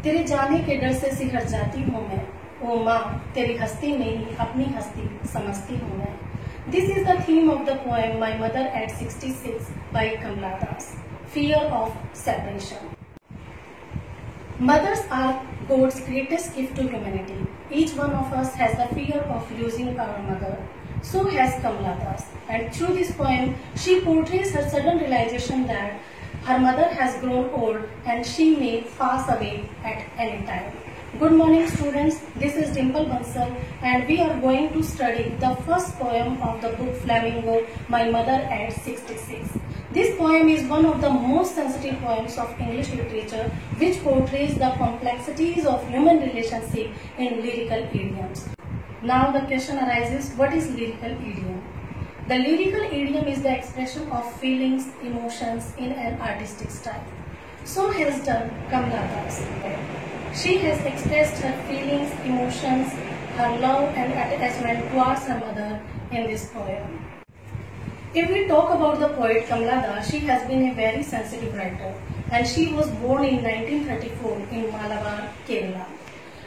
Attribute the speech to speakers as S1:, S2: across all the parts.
S1: तेरे जाने के डर से सिहर जाती हूँ मैं, ओ माँ तेरी हस्ती में ही अपनी हस्ती समझती हूँ मैं. This is the theme of the poem My Mother at 66 by Kamla Das. Fear of separation. Mothers are God's greatest gift to humanity. Each one of us has the fear of losing our mother. So has Kamla Das. And through this poem, she portrays her sudden realization that her mother has grown old and she may pass away at any time. Good morning students, this is Dimple Bansal and we are going to study the first poem of the book Flamingo, My Mother at 66. This poem is one of the most sensitive poems of English literature which portrays the complexities of human relationship in lyrical idioms. Now the question arises, what is lyrical idiom? The lyrical idiom is the expression of feelings, emotions in an artistic style. So has done Kamla Das. She has expressed her feelings, emotions, her love and attachment towards her mother in this poem. If we talk about the poet Kamla Das, she has been a very sensitive writer and she was born in 1934 in Malabar, Kerala.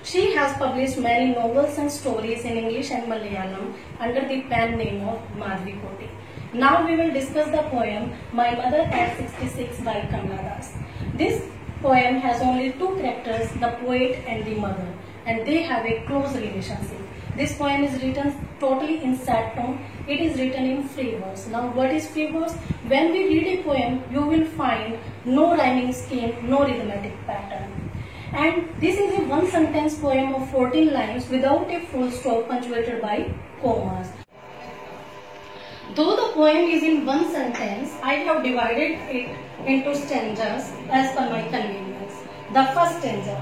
S1: She has published many novels and stories in English and Malayalam under the pen name of Madhvi Koti. Now we will discuss the poem My Mother at 66 by Kamla Das. This poem has only two characters, the poet and the mother, and they have a close relationship. This poem is written totally in sad tone. It is written in free verse. Now what is free verse? When we read a poem, you will find no rhyming scheme, no rhythmic pattern. And this is a one sentence poem of 14 lines without a full stop punctuated by commas. Though the poem is in one sentence, I have divided it into stanzas as per my convenience. The first stanza.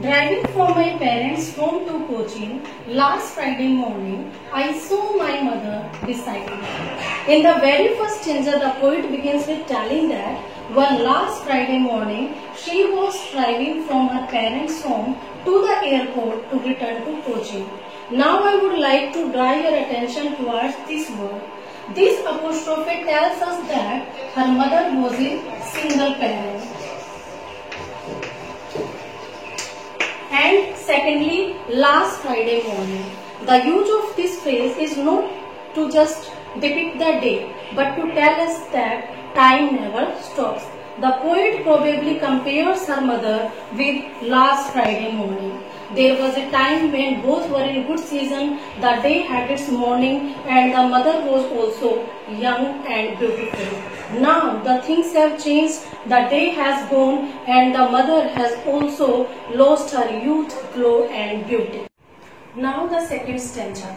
S1: Driving from my parents' home to Cochin, last Friday morning, I saw my mother beside me. In the very first stanza, the poet begins with telling that one last Friday morning, she was driving from her parents' home to the airport to return to Cochin. Now I would like to draw your attention towards this word. This apostrophe tells us that her mother was a single parent. And secondly, last Friday morning. The use of this phrase is not to just depict the day, but to tell us that time never stops. The poet probably compares her mother with last Friday morning. There was a time when both were in good season, the day had its morning and the mother was also young and beautiful. Now the things have changed, the day has gone and the mother has also lost her youth, glow and beauty. Now the second stanza.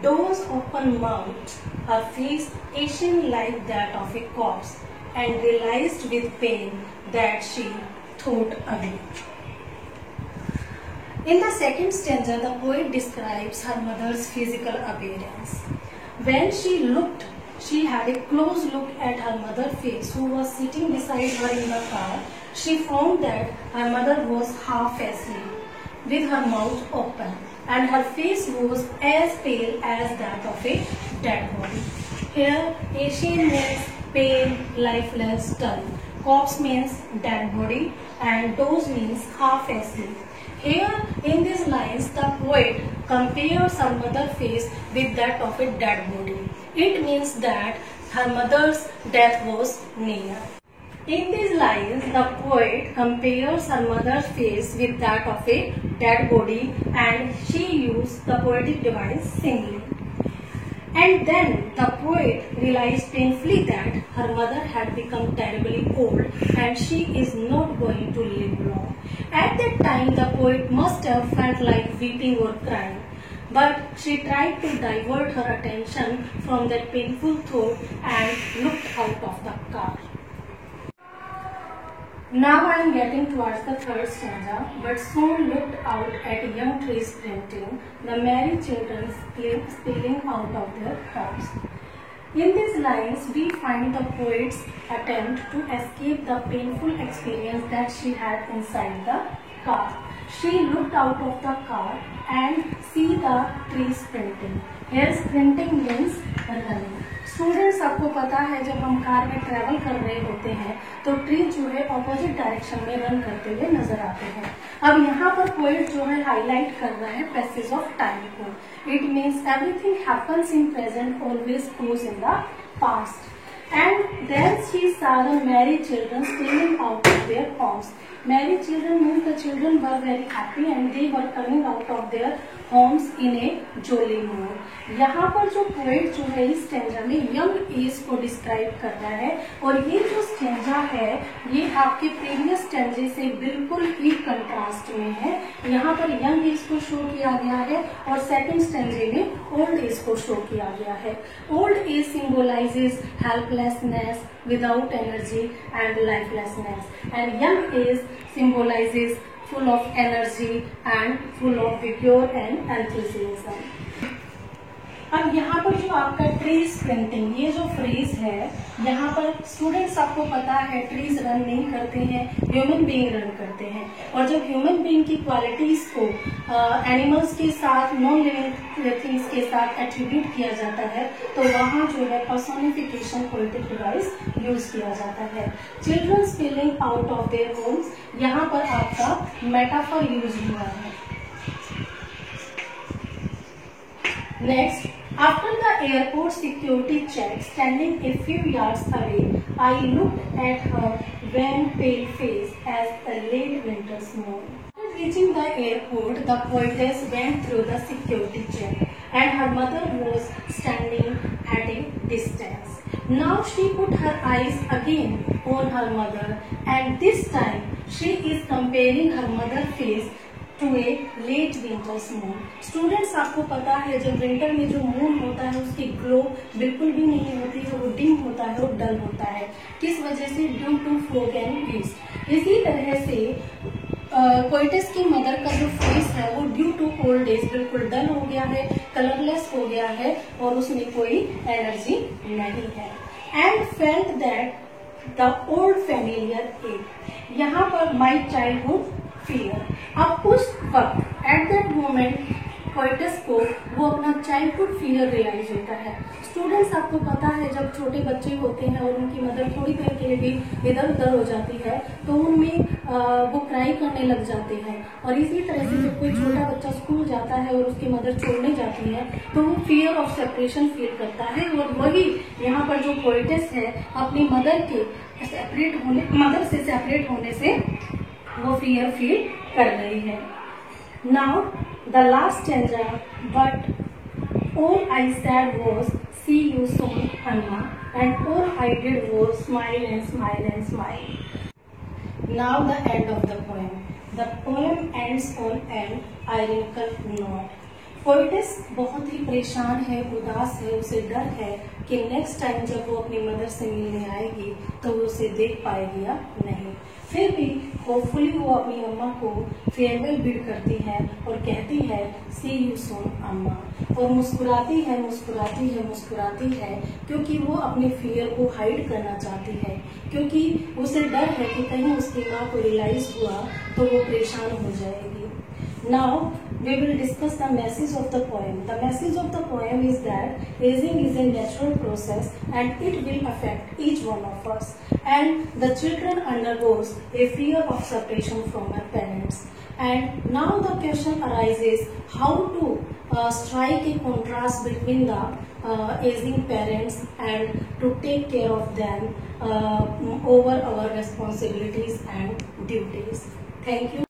S1: Doors open mouth, her face ashen like that of a corpse, and realized with pain that she thought again. In the second stanza, the poet describes her mother's physical appearance. When she looked, she had a close look at her mother's face who was sitting beside her in the car. She found that her mother was half asleep with her mouth open and her face was as pale as that of a dead body. Here, ashen means pale, lifeless, dull. Corpse means dead body and doze means half asleep. Here in these lines, the poet compares her mother's face with that of a dead body. It means that her mother's death was near. In these lines, the poet compares her mother's face with that of a dead body and she used the poetic device singly. And then the poet realized painfully that her mother had become terribly old and she is not going to live long. At that time, the poet must have felt like weeping or crying. But she tried to divert her attention from that painful thought and looked out of the car. Now I am getting towards the third stanza, but soon looked out at young trees sprinting, the merry children stealing out of their homes. In these lines, we find the poet's attempt to escape the painful experience that she had inside the car. She looked out of the car and see the trees sprinting. Here sprinting means running. Students, आपको पता है जब हम car में travel कर रहे होते हैं तो ट्रेन जो है ऑपोजिट डायरेक्शन में रन करते हुए नजर आते हैं। अब यहाँ पर पोएट जो है हाईलाइट कर रहा है पैसेज ऑफ टाइम को। It means everything happens in present always goes in the past and then she saw the married children stealing out of their homes. Married children means the children were very happy and they were coming out of their homes in a jolly mood. यहाँ पर जो poet जो है इस stanza में young age को describe कर रहा है और ये जो स्टेंजा है ये आपके प्रीवियस स्टेंजे से बिल्कुल ही कंट्रास्ट में है। यहाँ पर यंग एज को शो किया गया है और सेकंड स्टेंजे में ओल्ड एज को शो किया गया है। Old age symbolises helplessness, without energy and lifelessness, and young age symbolizes full of energy and full of vigor and enthusiasm. अब यहाँ पर जो आपका ट्रीज प्रिंटिंग ये जो फ्रेज है यहाँ पर स्टूडेंट्स आपको पता है ट्रीज रन नहीं करते हैं, ह्यूमन बीइंग रन करते हैं। और जब ह्यूमन बीइंग की क्वालिटीज को एनिमल्स के साथ, नॉन लिविंग थिंग्स के साथ एट्रीब्यूट किया जाता है तो वहाँ जो है पर्सोनिफिकेशन पोएटिक डिवाइस यूज किया जाता है। Children spilling out of their homes, यहाँ पर आपका मेटाफर यूज हुआ है। Next, after the airport security check, standing a few yards away, I looked at her wan pale face as a late winter's moon. After reaching the airport, the poetess went through the security check, and her mother was standing at a distance. Now she put her eyes again on her mother, and this time she is comparing her mother's face to a late winter's moon. Students, आपको पता है जब winter में जो moon होता है उसकी glow बिल्कुल भी नहीं होती है, वो डिम होता है, वो डल होता है। किस वजह से? Due to fog and mist. इसी तरह से पोएटिस की मदर का जो फेस है वो ड्यू टू ओल्ड एज बिल्कुल डल हो गया है, कलरलेस हो गया है और उसमें कोई एनर्जी नहीं है। And felt that the old familiar at, यहाँ पर माई चाइल्डहुड फियर। अब उस वक्त एट दैट मोमेंट पोएटिस को वो अपना चाइल्डहुड फियर रियलाइज होता है। स्टूडेंट्स, आपको पता है जब छोटे बच्चे होते हैं और उनकी मदर थोड़ी देर के लिए भी इधर उधर हो जाती है तो उनमें वो क्राई करने लग जाते हैं। और इसी तरह से जब कोई छोटा बच्चा स्कूल जाता है और उसकी मदर छोड़ने जाती है तो वो फियर ऑफ सेपरेशन फील करता है और वही यहाँ पर जो पोएटिस है अपनी मदर से सेपरेट होने से वो फियर फील कर रही है। Now the last stanza, but all I said was see you soon, Anna, and all I did was smile and smile and smile. Now the end of the poem. The poem ends on an ironical note. Poet's बहुत ही परेशान है, उदास है, उसे डर है कि next time जब वो अपनी मदर से मिलने आएगी तो वो उसे देख पाएगी या नहीं। फिर भी होपफुली वो अपनी अम्मा को फेयरवेल बिड करती है और कहती है सी यू सून अम्मा, और मुस्कुराती है मुस्कुराती है मुस्कुराती है क्योंकि वो अपने फियर को हाइड करना चाहती है, क्योंकि उसे डर है कि कहीं उसकी माँ को रियलाइज हुआ तो वो परेशान हो जाएगी। Now we will discuss the message of the poem. The message of the poem is that aging is a natural process and it will affect each one of us. And the children undergoes a fear of separation from their parents. And now the question arises how to strike a contrast between the aging parents and to take care of them over our responsibilities and duties. Thank you.